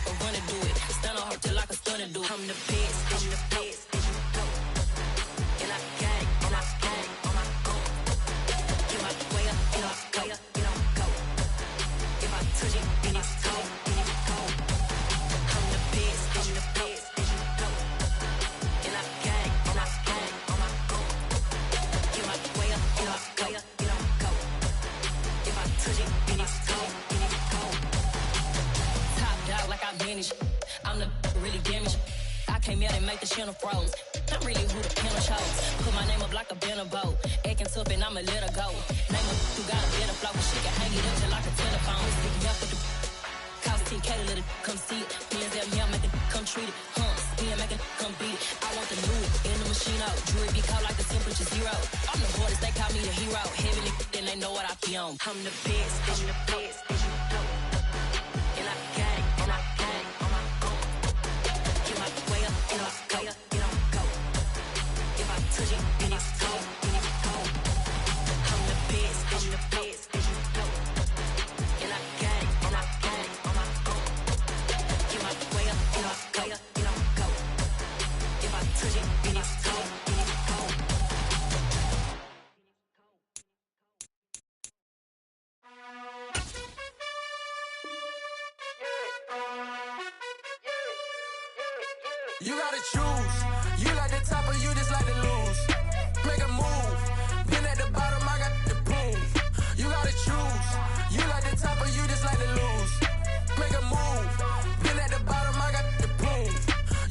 like a runner do it. Stand on her till like a stunner do it. I'm the best, I'm the best, and you know. And I got it, and I got it on my own. You my way up, you know, way up, you know, go. If I touch it, then it's cold, then it's cold. I'm the best, and you know. And I got it, and I got it on my own. You my way up, you know, way up, you know, go. If I touch it, then it's cold, then it's cold. Top dog like I manage. I'm the really damaged. I came out and make the channel froze. I'm really who the piano shows. Put my name up like a banner boat. Acting tough and I'ma let her go. Name her who got a better flow. She can hang it up just like a telephone. Stick me up with the cost 10K to let it come see it. Millions at me, I make it come treat it. Spin, make it come beat it. I want the new in the machine out. Jewelry be caught like the temperature zero. I'm the hardest, they call me the hero. Heavenly, then they know what I be on. I'm the best, I'm the best, and you know. And I got it, and I got it on my own. Get my way up, you know, way up, you know, go. If I touch it, then it's cold, then it's cold. I'm the best, and you know. And I got it, and I got it on my own. Get my way up, you know, way up, you know, go. If I touch it, then it's cold, then it's cold. You gotta choose. You like the top or you just like to lose. Make a move. Been at the bottom, I got the prove. You gotta choose. You like the top or you just like to lose. Make a move. Been at the bottom, I got the prove.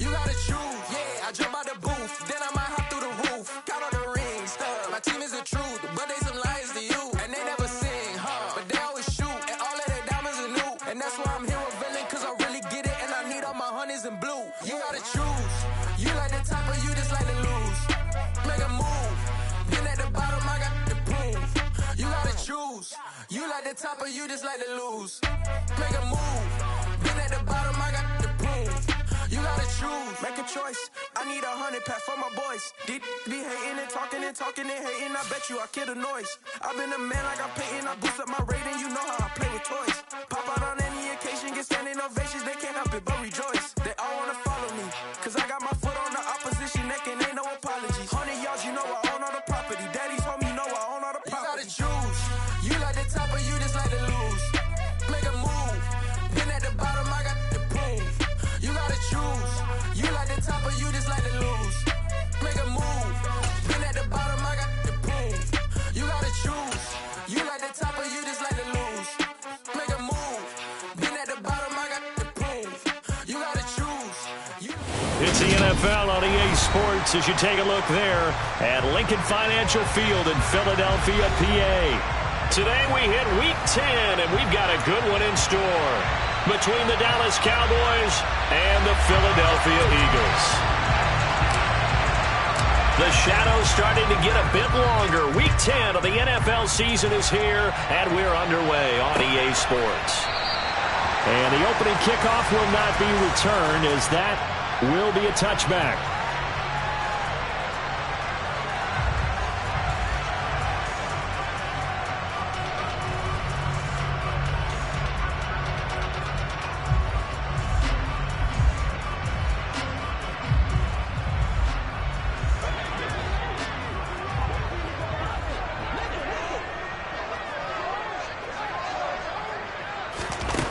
You gotta choose. Yeah, I jump out the booth. Then I might hop through the roof. Count on the rings. My team is the truth, but they some liars to you. And they never sing, but they always shoot. And all of their diamonds are new. And that's why I'm here revealing, cause I really get it. And I need all my honeys in blue. You gotta choose. You like the top or you just like to lose. Make a move. Been at the bottom, I got the proof. You gotta choose. You like the top or you just like to lose. Make a move. Been at the bottom, I got the proof. You gotta choose. Make a choice. I need 100 pack for my boys. Be hating and talking and talking and hating. I bet you I kill the noise. I've been a man like I'm Peyton. I boost up my rating. You know how I play with toys. Pop out on any occasion, get standing ovations. They can't help it but rejoice. They all wanna follow me, cause I got my foot on the opposition neck and ain't no apologies. 100 yards, you know I own all the property. Daddy's home, you know I own all the property. You gotta choose. You like the top or you just like to lose. Make a move. Been at the bottom, I got the proof. You gotta choose. You like the top or you just like to lose. Make a move. Been at the bottom, I got the proof. You gotta choose. You like the top or you just like to lose. Make a move. Been at the bottom, I got the proof. You gotta choose. It's the NFL on EA Sports as you take a look there at Lincoln Financial Field in Philadelphia, PA. Today we hit Week 10, and we've got a good one in store between the Dallas Cowboys and the Philadelphia Eagles. The shadow's starting to get a bit longer. Week 10 of the NFL season is here, and we're underway on EA Sports. And the opening kickoff will not be returned, as that will be a touchback.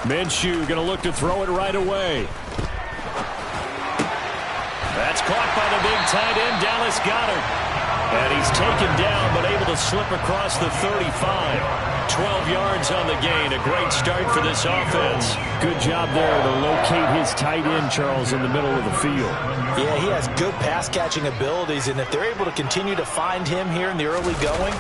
Minshew going to look to throw it right away. That's caught by the big tight end, Dallas Goedert. And he's taken down, but able to slip across the 35. 12 yards on the gain. A great start for this offense. Good job there to locate his tight end, Charles, in the middle of the field. Yeah, he has good pass-catching abilities, and if they're able to continue to find him here in the early going,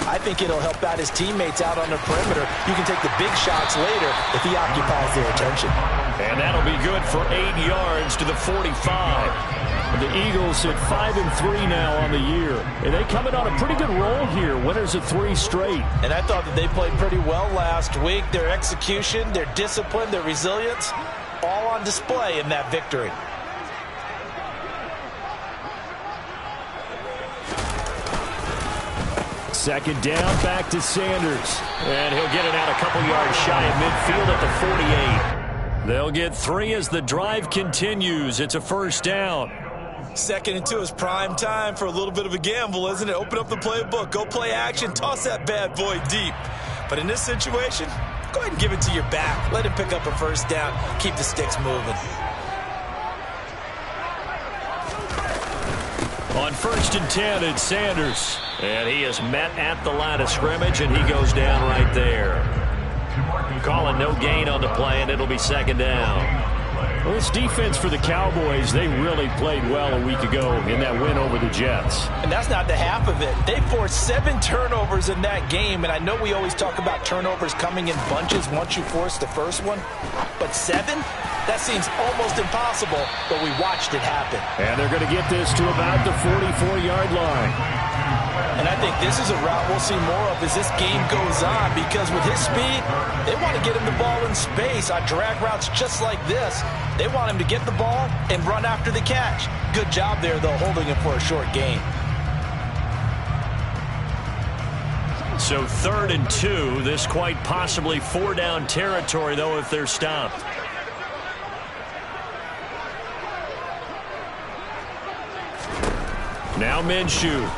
I think it'll help out his teammates out on the perimeter. You can take the big shots later if he occupies their attention. And that'll be good for 8 yards to the 45. The Eagles at 5-3 now on the year. And they come in on a pretty good roll here. Winners of 3 straight. And I thought that they played pretty well last week. Their execution, their discipline, their resilience, all on display in that victory. Second down, back to Sanders. And he'll get it out a couple yards shy of midfield at the 48. They'll get 3 as the drive continues. It's a first down. 2nd and 2 is prime time for a little bit of a gamble, isn't it? Open up the playbook, go play action, toss that bad boy deep. But in this situation, go ahead and give it to your back. Let him pick up a first down. Keep the sticks moving. On 1st and 10, it's Sanders. And he is met at the line of scrimmage, and he goes down right there. Calling no gain on the play, and it'll be 2nd down. Well, this defense for the Cowboys, they really played well a week ago in that win over the Jets. And that's not the half of it. They forced 7 turnovers in that game, and I know we always talk about turnovers coming in bunches once you force the first one. But 7? That seems almost impossible, but we watched it happen. And they're going to get this to about the 44-yard line. And I think this is a route we'll see more of as this game goes on, because with his speed, they want to get him the ball in space on drag routes just like this. They want him to get the ball and run after the catch. Good job there, though, holding him for a short gain. So 3rd and 2, this quite possibly 4-down territory, though, if they're stopped. Now Minshew.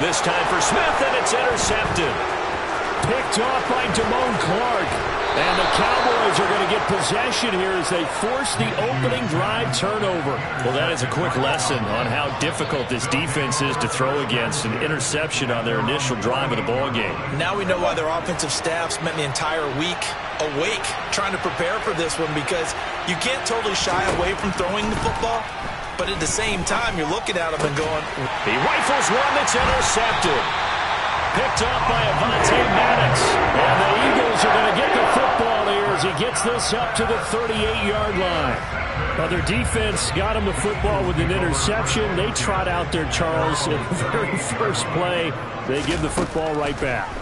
This time for Smith, and it's intercepted. Picked off by Damone Clark. And the Cowboys are going to get possession here as they force the opening drive turnover. Well, that is a quick lesson on how difficult this defense is to throw against. An interception on their initial drive of the ballgame. Now we know why their offensive staff spent the entire week awake trying to prepare for this one, because you can't totally shy away from throwing the football. But at the same time, you're looking at him and going... He rifles one that's intercepted. Picked up by Avonte Maddox. And the Eagles are going to get the football here as he gets this up to the 38-yard line. Well, their defense got him the football with an interception. They trot out there, Charles, in the very first play. They give the football right back.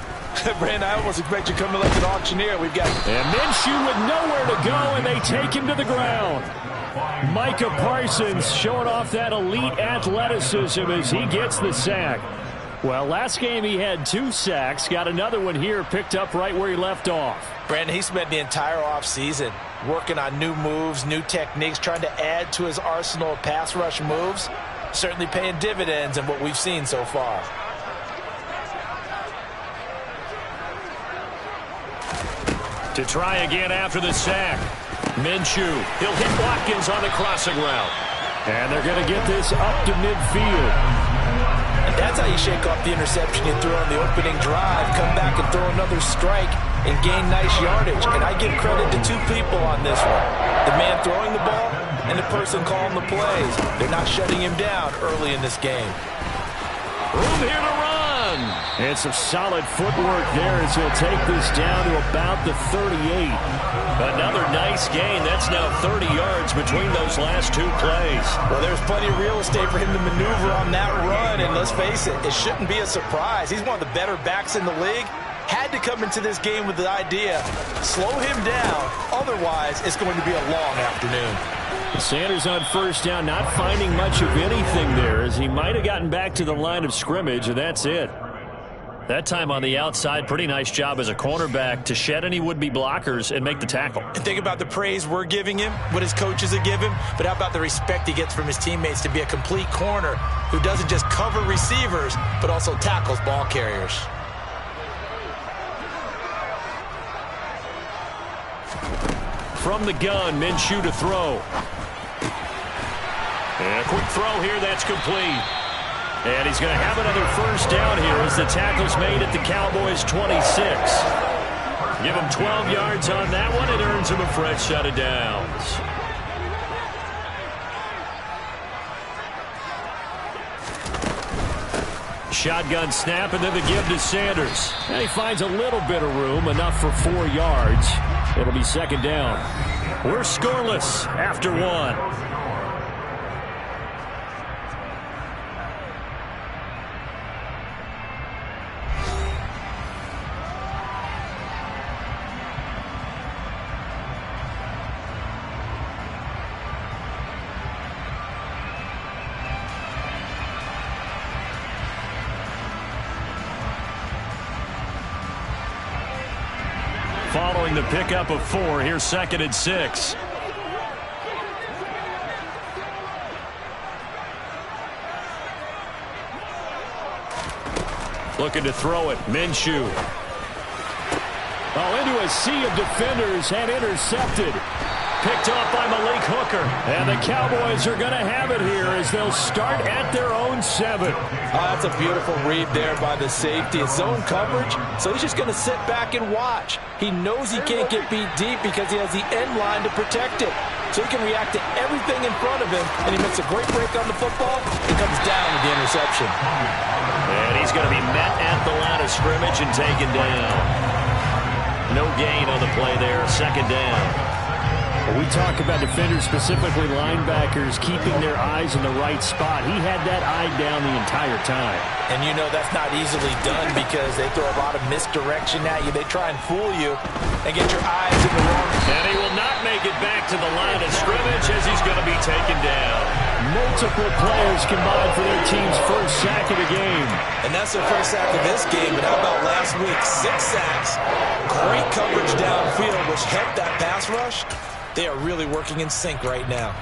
Brandon, I almost expect you to come in like an auctioneer. We've got... And Minshew with nowhere to go, and they take him to the ground. Micah Parsons showing off that elite athleticism as he gets the sack. Well, last game he had 2 sacks. Got another one here, picked up right where he left off. Brandon, he spent the entire offseason working on new moves, new techniques, trying to add to his arsenal of pass rush moves. Certainly paying dividends in what we've seen so far. To try again after the sack. Minshew, he'll hit Watkins on the crossing route. And they're going to get this up to midfield. And that's how you shake off the interception you threw on the opening drive, come back and throw another strike and gain nice yardage. And I give credit to 2 people on this one. The man throwing the ball and the person calling the plays. They're not shutting him down early in this game. Room here to run. And some solid footwork there as he'll take this down to about the 38. Another nice gain. That's now 30 yards between those last 2 plays. Well, there's plenty of real estate for him to maneuver on that run. And let's face it, it shouldn't be a surprise. He's one of the better backs in the league. Had to come into this game with the idea, slow him down. Otherwise, it's going to be a long afternoon. Sanders on first down, not finding much of anything there, as he might have gotten back to the line of scrimmage, and that's it. That time on the outside, pretty nice job as a cornerback to shed any would-be blockers and make the tackle. And think about the praise we're giving him, what his coaches have given, but how about the respect he gets from his teammates to be a complete corner who doesn't just cover receivers, but also tackles ball carriers. From the gun, Minshew to throw. And a quick throw here, that's complete. And he's going to have another first down here as the tackle's made at the Cowboys' 26. Give him 12 yards on that one. It earns him a fresh set of downs. Shotgun snap, and then the give to Sanders. And he finds a little bit of room, enough for 4 yards. It'll be 2nd down. We're scoreless after 1. scoring the pickup of 4. Here's 2nd and 6. Looking to throw it. Minshew. Oh, into a sea of defenders and intercepted. Picked off by Malik Hooker. And the Cowboys are going to have it here as they'll start at their own 7. Oh, that's a beautiful read there by the safety. It's zone coverage, so he's just going to sit back and watch. He knows he can't get beat deep because he has the end line to protect it. So he can react to everything in front of him, and he makes a great break on the football and comes down with the interception. And he's going to be met at the line of scrimmage and taken down. No gain on the play there. 2nd down. We talk about defenders, specifically linebackers, keeping their eyes in the right spot. He had that eye down the entire time. And you know that's not easily done because they throw a lot of misdirection at you. They try and fool you and get your eyes in the wrong. And he will not make it back to the line of scrimmage as he's going to be taken down. Multiple players combined for their team's first sack of the game. And that's their first sack of this game. But how about last week? 6 sacks, great coverage downfield, which helped that pass rush. They are really working in sync right now.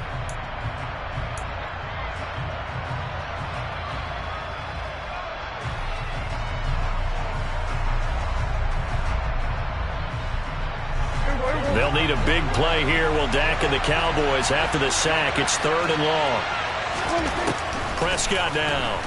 They'll need a big play here. Will Dak and the Cowboys after the sack. It's 3rd and long. Prescott down.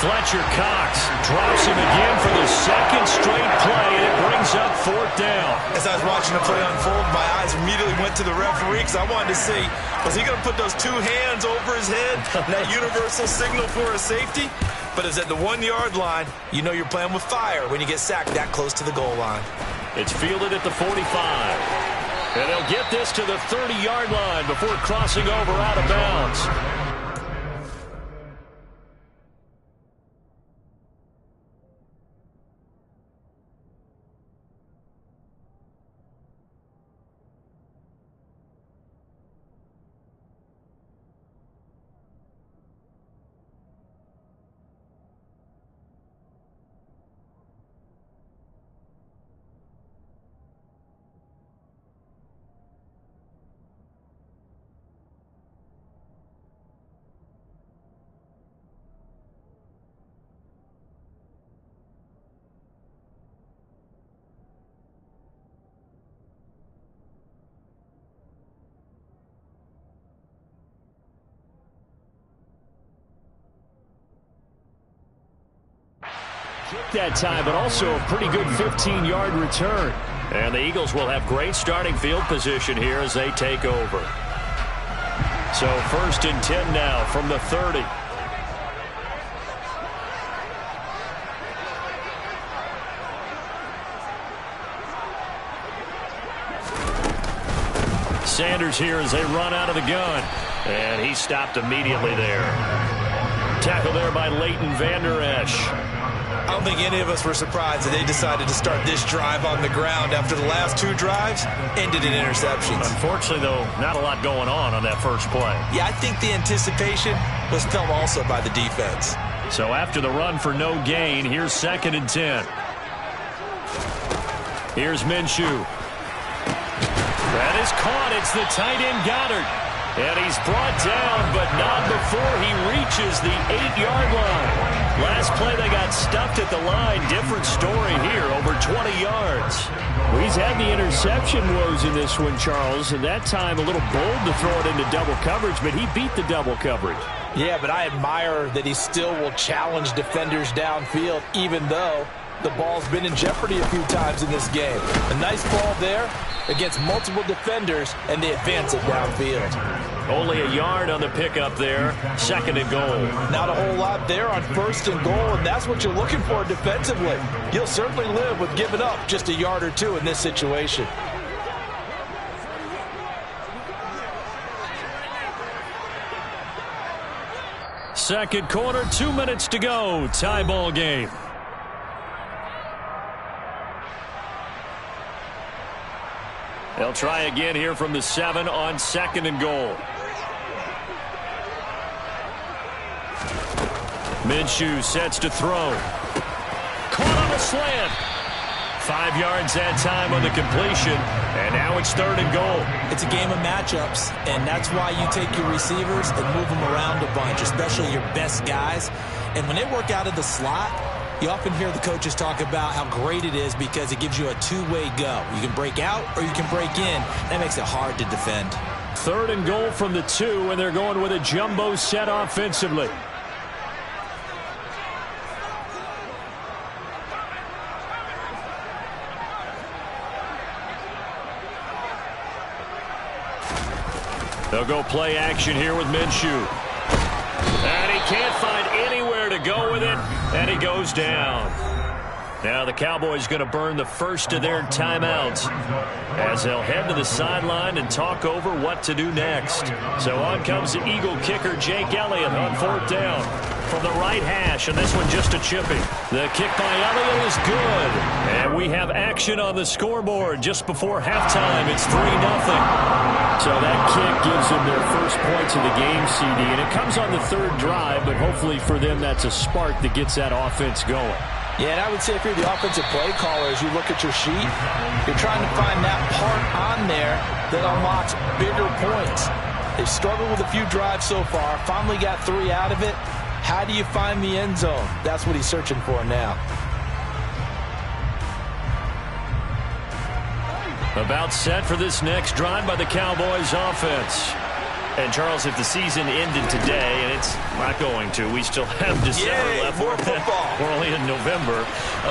Fletcher Cox drops him again for the 2nd straight play, and it brings up 4th down. As I was watching the play unfold, my eyes immediately went to the referee because I wanted to see, was he going to put those 2 hands over his head, that universal signal for a safety? But it's at the 1-yard line. You know you're playing with fire when you get sacked that close to the goal line. It's fielded at the 45. And they'll get this to the 30-yard line before crossing over out of bounds. That time, but also a pretty good 15-yard return. And the Eagles will have great starting field position here as they take over. So 1st and 10 now from the 30. Sanders here as they run out of the gun. And he stopped immediately there. Tackle there by Leighton Vander Esch. I don't think any of us were surprised that they decided to start this drive on the ground after the last 2 drives ended in interceptions. Unfortunately, though, not a lot going on that first play. Yeah, I think the anticipation was felt also by the defense. So after the run for no gain, here's 2nd and 10. Here's Minshew. That is caught. It's the tight end Goddard. And he's brought down, but not before he reaches the 8-yard line. Last play, they got stuffed at the line. Different story here, over 20 yards. Well, he's had the interception woes in this one, Charles, and that time a little bold to throw it into double coverage, but he beat the double coverage. Yeah, but I admire that he still will challenge defenders downfield, even though the ball's been in jeopardy a few times in this game. A nice ball there against multiple defenders, and they advance it downfield. Only a yard on the pickup there. 2nd and goal. Not a whole lot there on 1st and goal, and that's what you're looking for defensively. You'll certainly live with giving up just a yard or 2 in this situation. Second quarter, 2 minutes to go. Tie ball game. They'll try again here from the 7 on 2nd and goal. Minshew sets to throw. Caught on a slant. 5 yards that time on the completion, and now it's 3rd and goal. It's a game of matchups, and that's why you take your receivers and move them around a bunch, especially your best guys. And when they work out of the slot, you often hear the coaches talk about how great it is because it gives you a two-way go. You can break out or you can break in. That makes it hard to defend. 3rd and goal from the 2, and they're going with a jumbo set offensively. They'll go play action here with Minshew. And he can't find anywhere to go with it, and he goes down. Now the Cowboys going to burn the first of their timeouts as they'll head to the sideline and talk over what to do next. So on comes the Eagle kicker, Jake Elliott, on 4th down from the right hash, and this one just a chipping. The kick by Elliott is good, and we have action on the scoreboard just before halftime. It's 3-0. So that kick gives them their first points of the game, CD, and it comes on the 3rd drive, but hopefully for them that's a spark that gets that offense going. Yeah, and I would say if you're the offensive play caller, as you look at your sheet, you're trying to find that part on there that unlocks bigger points. They've struggled with a few drives so far, finally got 3 out of it. How do you find the end zone? That's what he's searching for now. About set for this next drive by the Cowboys offense. And, Charles, if the season ended today, and it's not going to, we still have December left. More football. We're only in November.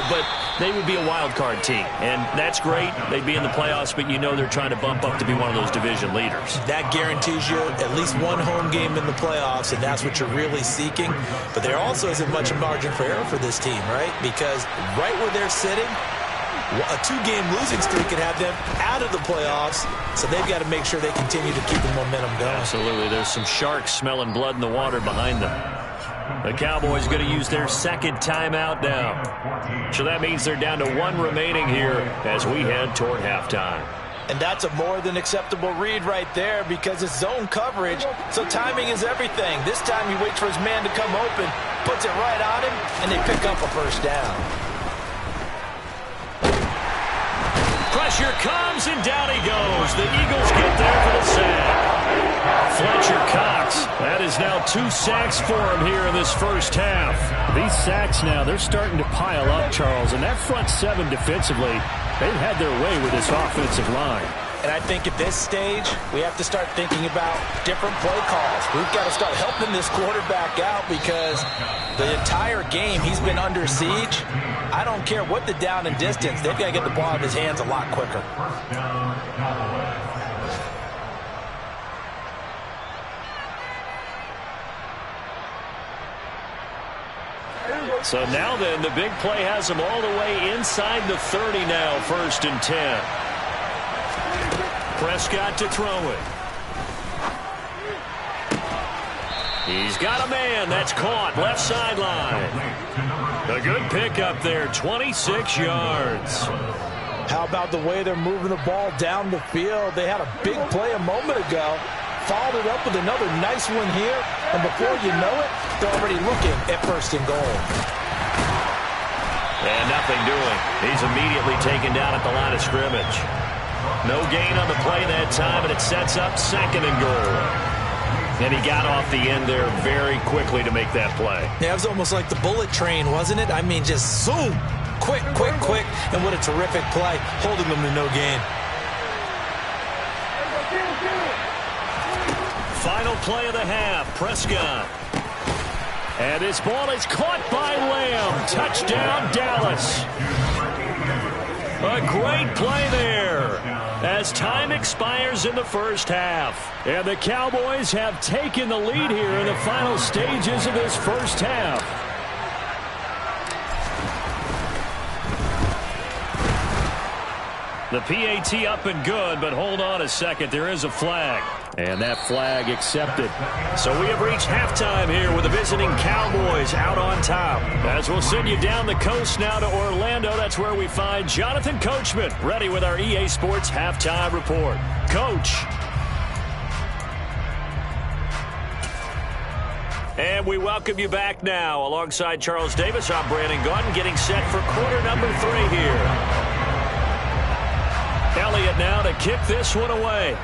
But they would be a wild card team, and that's great. They'd be in the playoffs, but you know they're trying to bump up to be one of those division leaders. That guarantees you at least one home game in the playoffs, and that's what you're really seeking. But there also isn't much margin for error for this team, right? Because right where they're sitting, a 2-game losing streak could have them out of the playoffs, so they've got to make sure they continue to keep the momentum going. Absolutely. There's some sharks smelling blood in the water behind them. The Cowboys going to use their 2nd timeout now. So that means they're down to 1 remaining here as we head toward halftime. And that's a more than acceptable read right there because it's zone coverage, so timing is everything. This time he waits for his man to come open, puts it right on him, and they pick up a 1st down. Pressure comes, and down he goes. The Eagles get there for the sack. Fletcher Cox. That is now 2 sacks for him here in this first half. These sacks now, they're starting to pile up, Charles. And that front 7 defensively, they've had their way with this offensive line. And I think at this stage, we have to start thinking about different play calls. We've got to start helping this quarterback out because the entire game he's been under siege. I don't care what the down and distance. They've got to get the ball in his hands a lot quicker. So now then, the big play has him all the way inside the 30 now, 1st and 10. Prescott to throw it. He's got a man. That's caught. Left sideline. A good pickup there. 26 yards. How about the way they're moving the ball down the field? They had a big play a moment ago. Followed it up with another nice one here. And before you know it, they're already looking at 1st and goal. And nothing doing. He's immediately taken down at the line of scrimmage. No gain on the play that time, and it sets up 2nd and goal. And he got off the end there very quickly to make that play. Yeah, it was almost like the bullet train, wasn't it? I mean, just zoom. Quick, quick, quick. And what a terrific play, holding them to no gain. Final play of the half, Prescott. And this ball is caught by Lamb. Touchdown, Dallas. A great play there as time expires in the first half. And the Cowboys have taken the lead here in the final stages of this first half. The PAT up and good, but hold on a second. There is a flag. And that flag accepted. So we have reached halftime here with the visiting Cowboys out on top. As we'll send you down the coast now to Orlando, that's where we find Jonathan Coachman, ready with our EA Sports Halftime Report. Coach. And we welcome you back now. Alongside Charles Davis, I'm Brandon Gaudin, getting set for quarter number 3 here. Elliott now to kick this one away.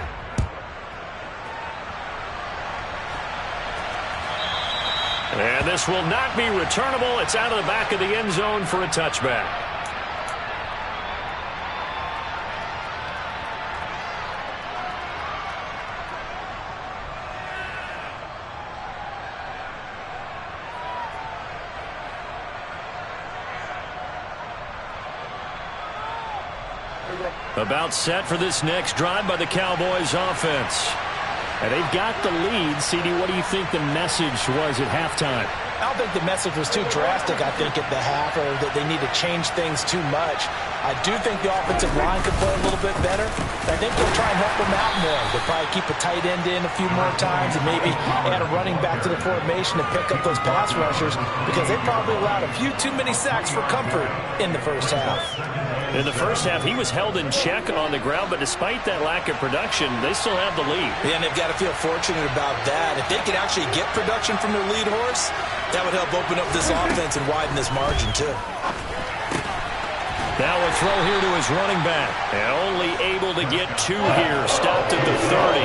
And this will not be returnable. It's out of the back of the end zone for a touchback. About set for this next drive by the Cowboys offense. And they've got the lead. CD, what do you think the message was at halftime? I don't think the message was too drastic, I think, at the half, or that they need to change things too much. I do think the offensive line could play a little bit better. I think they'll try and help them out more. They'll probably keep a tight end in a few more times and maybe add a running back to the formation to pick up those pass rushers, because they probably allowed a few too many sacks for comfort in the first half. In the first half, he was held in check on the ground, but despite that lack of production, they still have the lead. Yeah, and they've got to feel fortunate about that. If they could actually get production from their lead horse, that would help open up this offense and widen this margin, too. Now a throw here to his running back. And only able to get two here. Stopped at the 30.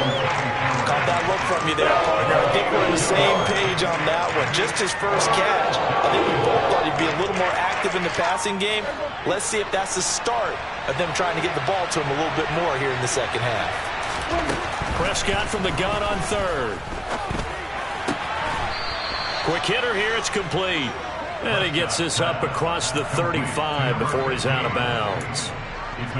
Caught that look from you there, partner. I think we're on the same page on that one. Just his first catch. I think we both thought he'd be a little more active in the passing game. Let's see if that's the start of them trying to get the ball to him a little bit more here in the second half. Prescott from the gun on third. Quick hitter here. It's complete. And he gets this up across the 35 before he's out of bounds.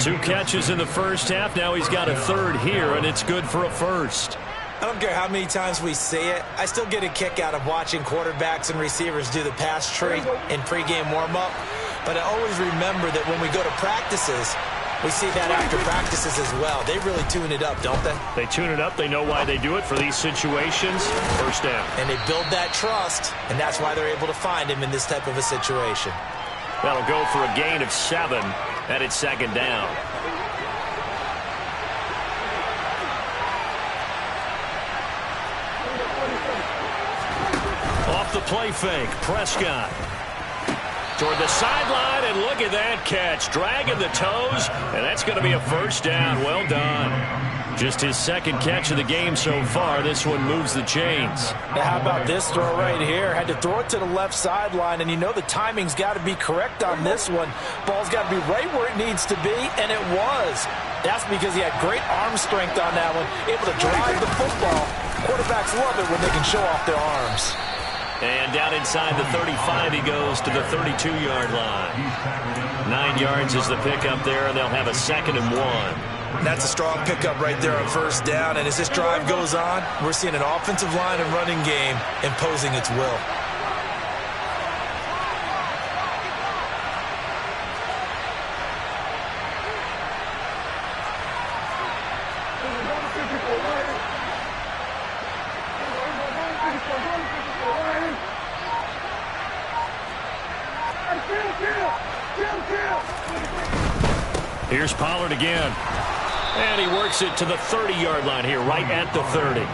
2 catches in the first half. Now he's got a third here, and it's good for a first. I don't care how many times we say it. I still get a kick out of watching quarterbacks and receivers do the pass tree in pregame warm-up. But I always remember that when we go to practices, we see that after practices as well. They really tune it up, don't they? They tune it up. They know why they do it for these situations. First down. And they build that trust, and that's why they're able to find him in this type of a situation. That'll go for a gain of 7, and it's second down. Off the play fake, Prescott. Toward the sideline, and look at that catch. Dragging the toes, and that's going to be a first down. Well done. Just his second catch of the game so far. This one moves the chains. Now, how about this throw right here? Had to throw it to the left sideline, and you know the timing's got to be correct on this one. Ball's got to be right where it needs to be, and it was. That's because he had great arm strength on that one, able to drive the football. Quarterbacks love it when they can show off their arms. And down inside the 35, he goes to the 32-yard line. 9 yards is the pickup there, and they'll have a 2nd and 1. That's a strong pickup right there on first down. And as this drive goes on, we're seeing an offensive line and running game imposing its will. Here's Pollard again. And he works it to the 30-yard line here, right at the 30.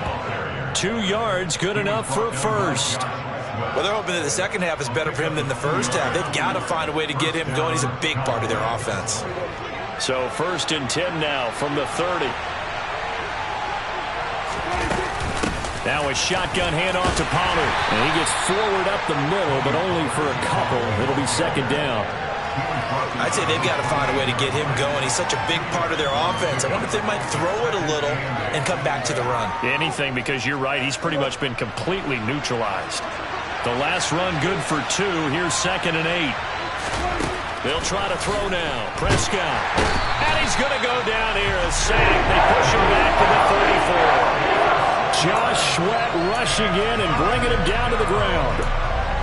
2 yards, good enough for a first. Well, they're hoping that the second half is better for him than the first half. They've got to find a way to get him going. He's a big part of their offense. So 1st and 10 now from the 30. Now a shotgun handoff to Pollard. And he gets forward up the middle, but only for a couple. It'll be second down. I'd say they've got to find a way to get him going. He's such a big part of their offense. I wonder if they might throw it a little and come back to the run. Anything, because you're right. He's pretty much been completely neutralized. The last run good for 2. Here's 2nd and 8. They'll try to throw now. Prescott. And he's going to go down here. A sack. They push him back to the 34. Josh Sweat rushing in and bringing him down to the ground.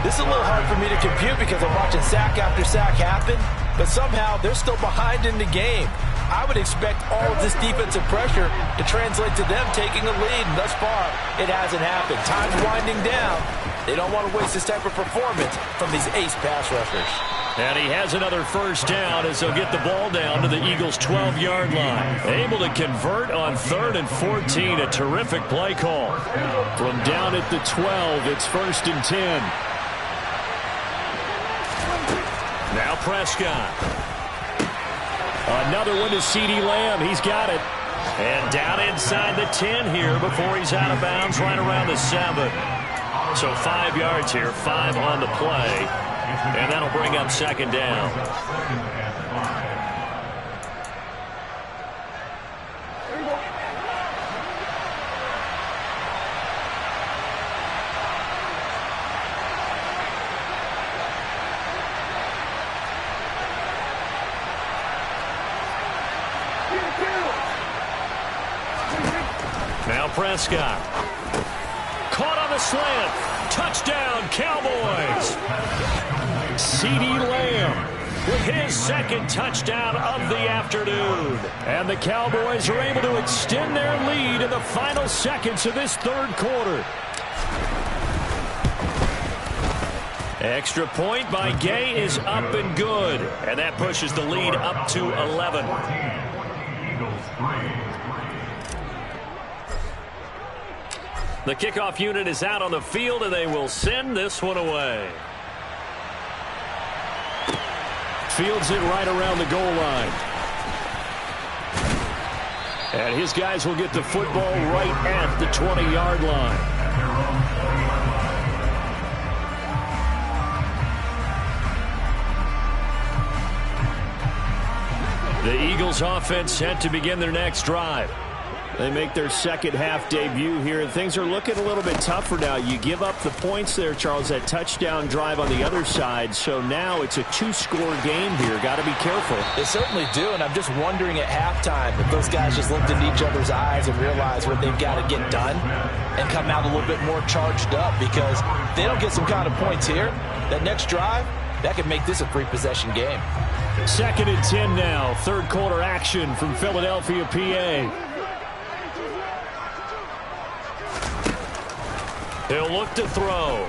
This is a little hard for me to compute because I'm watching sack after sack happen, but somehow they're still behind in the game. I would expect all of this defensive pressure to translate to them taking a lead, and thus far, it hasn't happened. Time's winding down. They don't want to waste this type of performance from these ace pass rushers. And he has another first down as they'll get the ball down to the Eagles' 12-yard line. Able to convert on 3rd and 14. A terrific play call. From down at the 12, it's 1st and 10. Now Prescott. Another one to CeeDee Lamb. He's got it. And down inside the 10 here before he's out of bounds right around the 7. So 5 yards here, 5 on the play. And that'll bring up second down. Now Prescott. Caught on the slant. Touchdown, Cowboys. CeeDee Lamb with his second touchdown of the afternoon. And the Cowboys are able to extend their lead in the final seconds of this third quarter. Extra point by Gay is up and good. And that pushes the lead up to 11. The kickoff unit is out on the field, and they will send this one away. Fields it right around the goal line. And his guys will get the football right at the 20-yard line. The Eagles offense set to begin their next drive. They make their second half debut here, and things are looking a little bit tougher now. You give up the points there, Charles, that touchdown drive on the other side. So now it's a 2-score game here. Got to be careful. They certainly do, and I'm just wondering at halftime if those guys just looked into each other's eyes and realized what they've got to get done and come out a little bit more charged up, because if they don't get some kind of points here, that next drive, that could make this a 3-possession game. 2nd and 10 now. Third quarter action from Philadelphia, PA. He'll look to throw.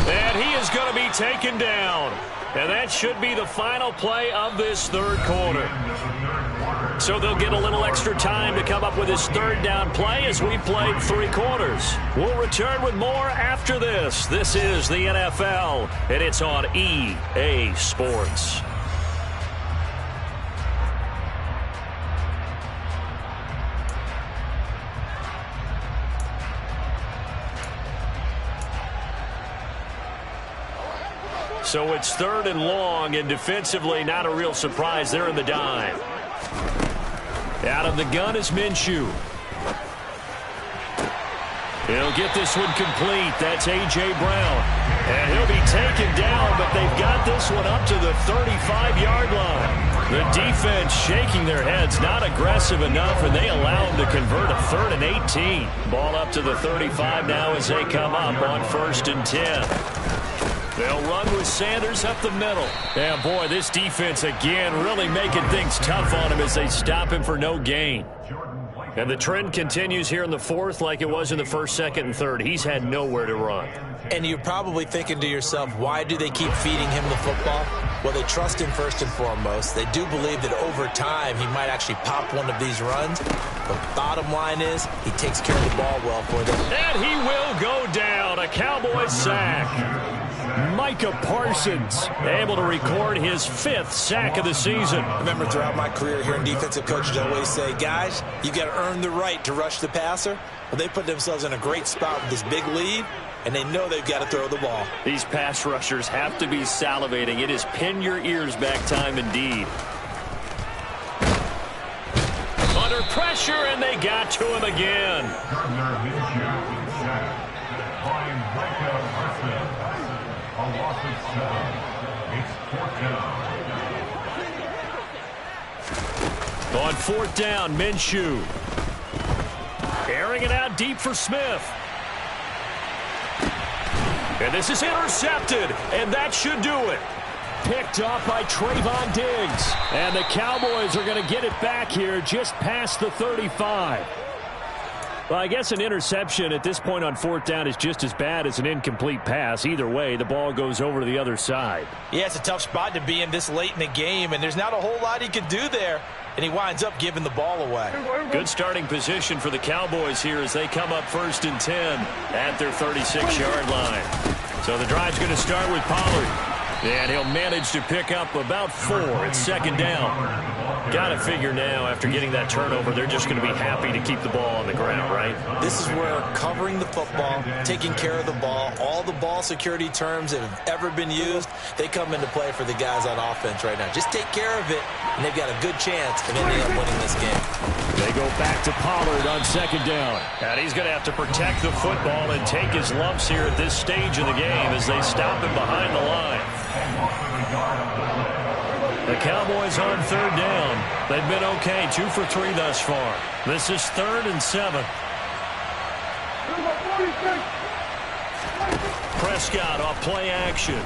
And he is going to be taken down. And that should be the final play of this third quarter. So they'll get a little extra time to come up with his third down play as we played 3 quarters. We'll return with more after this. This is the NFL, and it's on EA Sports. So it's 3rd and long, and defensively not a real surprise. They're in the dime. Out of the gun is Minshew. He'll get this one complete. That's A.J. Brown. And he'll be taken down, but they've got this one up to the 35-yard line. The defense shaking their heads, not aggressive enough, and they allow him to convert a 3rd and 18. Ball up to the 35 now as they come up on 1st and 10. They'll run with Sanders up the middle. And, boy, this defense, again, really making things tough on him as they stop him for no gain. And the trend continues here in the 4th like it was in the 1st, 2nd, and 3rd. He's had nowhere to run. And you're probably thinking to yourself, why do they keep feeding him the football? Well, they trust him first and foremost. They do believe that over time he might actually pop one of these runs. The bottom line is he takes care of the ball well for them. And he will go down. A Cowboys sack. Micah Parsons able to record his 5th sack of the season. I remember throughout my career here in defensive coaches, I always say, guys, you got to earn the right to rush the passer. Well, they put themselves in a great spot with this big lead, and they know they've got to throw the ball. These pass rushers have to be salivating. It is pin your ears back time indeed. Under pressure, and they got to him again. On 4th down, Minshew. Airing it out deep for Smith. And this is intercepted, and that should do it. Picked off by Trayvon Diggs. And the Cowboys are going to get it back here just past the 35. Well, I guess an interception at this point on 4th down is just as bad as an incomplete pass. Either way, the ball goes over to the other side. Yeah, it's a tough spot to be in this late in the game, and there's not a whole lot he can do there. And he winds up giving the ball away. Good starting position for the Cowboys here as they come up 1st and 10 at their 36-yard line. So the drive's going to start with Pollard. And he'll manage to pick up about 4. It's second down. Got to figure now, after getting that turnover, they're just going to be happy to keep the ball on the ground, right? This is where covering the football, taking care of the ball, all the ball security terms that have ever been used, they come into play for the guys on offense right now. Just take care of it, and they've got a good chance of ending up winning this game. They go back to Pollard on second down. And he's going to have to protect the football and take his lumps here at this stage of the game as they stop him behind the line. The Cowboys on third down. They've been okay, 2 for 3 thus far. This is 3rd and 7. Prescott off play action.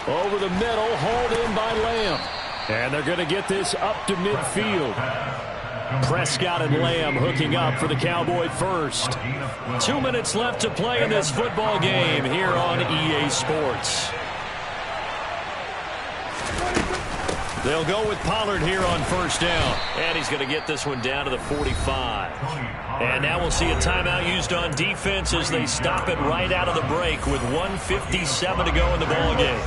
Over the middle, hauled in by Lamb. And they're going to get this up to midfield. Prescott and Lamb hooking up for the Cowboy first. 2 minutes left to play in this football game here on EA Sports. They'll go with Pollard here on first down. And he's going to get this one down to the 45. And now we'll see a timeout used on defense as they stop it right out of the break with 1:57 to go in the ballgame.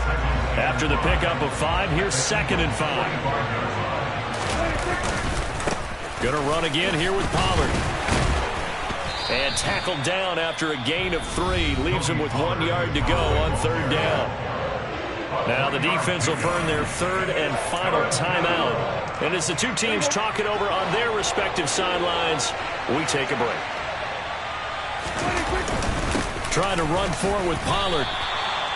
After the pickup of 5, here's 2nd and 5. Going to run again here with Pollard. And tackled down after a gain of 3. Leaves him with 1 yard to go on third down. Now the defense will burn their 3rd and final timeout. And as the two teams talk it over on their respective sidelines, we take a break. Trying to run forward with Pollard.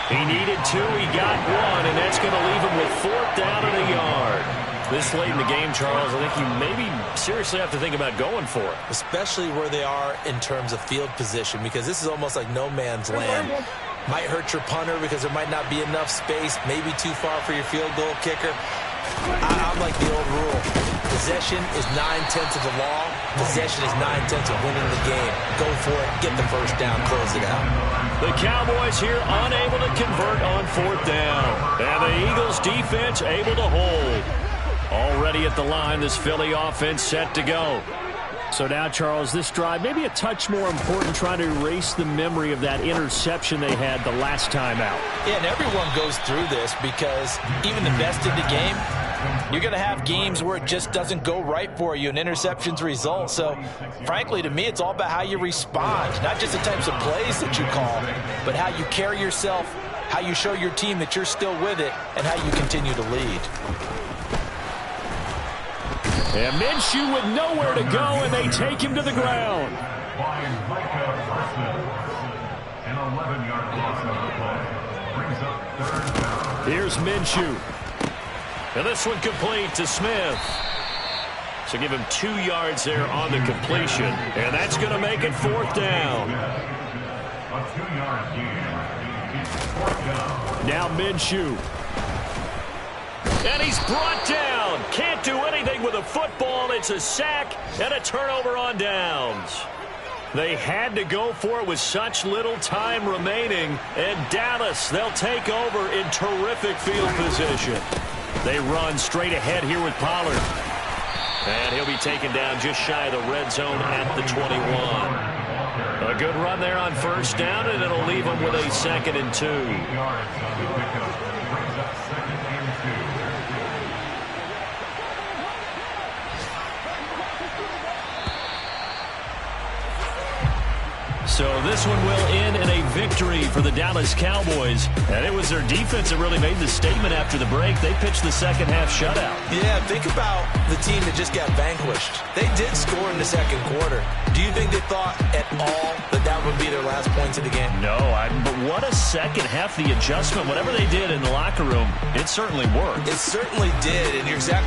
He needed 2, he got 1, and that's going to leave him with 4th down and a yard. This late in the game, Charles, I think you maybe seriously have to think about going for it. Especially where they are in terms of field position, because this is almost like no man's land. Might hurt your punter because there might not be enough space, maybe too far for your field goal kicker. I'm like the old rule. Possession is 9/10 of the law. Possession is 9/10 of winning the game. Go for it, get the first down, close it out. The Cowboys here unable to convert on 4th down. And the Eagles defense able to hold. Already at the line, this Philly offense set to go. So now, Charles, this drive maybe a touch more important, trying to erase the memory of that interception they had the last time out. Yeah, and everyone goes through this because even the best in the game, you're going to have games where it just doesn't go right for you and interceptions result. So, frankly, to me, it's all about how you respond, not just the types of plays that you call, but how you carry yourself, how you show your team that you're still with it, and how you continue to lead. And Minshew with nowhere to go, and they take him to the ground. Here's Minshew. And this one complete to Smith. So give him 2 yards there on the completion. And that's going to make it 4th down. Now Minshew. And he's brought down. Can't do anything with a football. It's a sack and a turnover on downs. They had to go for it with such little time remaining. And Dallas, they'll take over in terrific field position. They run straight ahead here with Pollard. And he'll be taken down just shy of the red zone at the 21. A good run there on first down, and it'll leave him with a 2nd and 2. So this one will end in a victory for the Dallas Cowboys. And it was their defense that really made the statement after the break. They pitched the second half shutout. Yeah, think about the team that just got vanquished. They did score in the second quarter. Do you think they thought at all that that would be their last points of the game? No, but what a second half. The adjustment, whatever they did in the locker room, it certainly worked. It certainly did, and you're exactly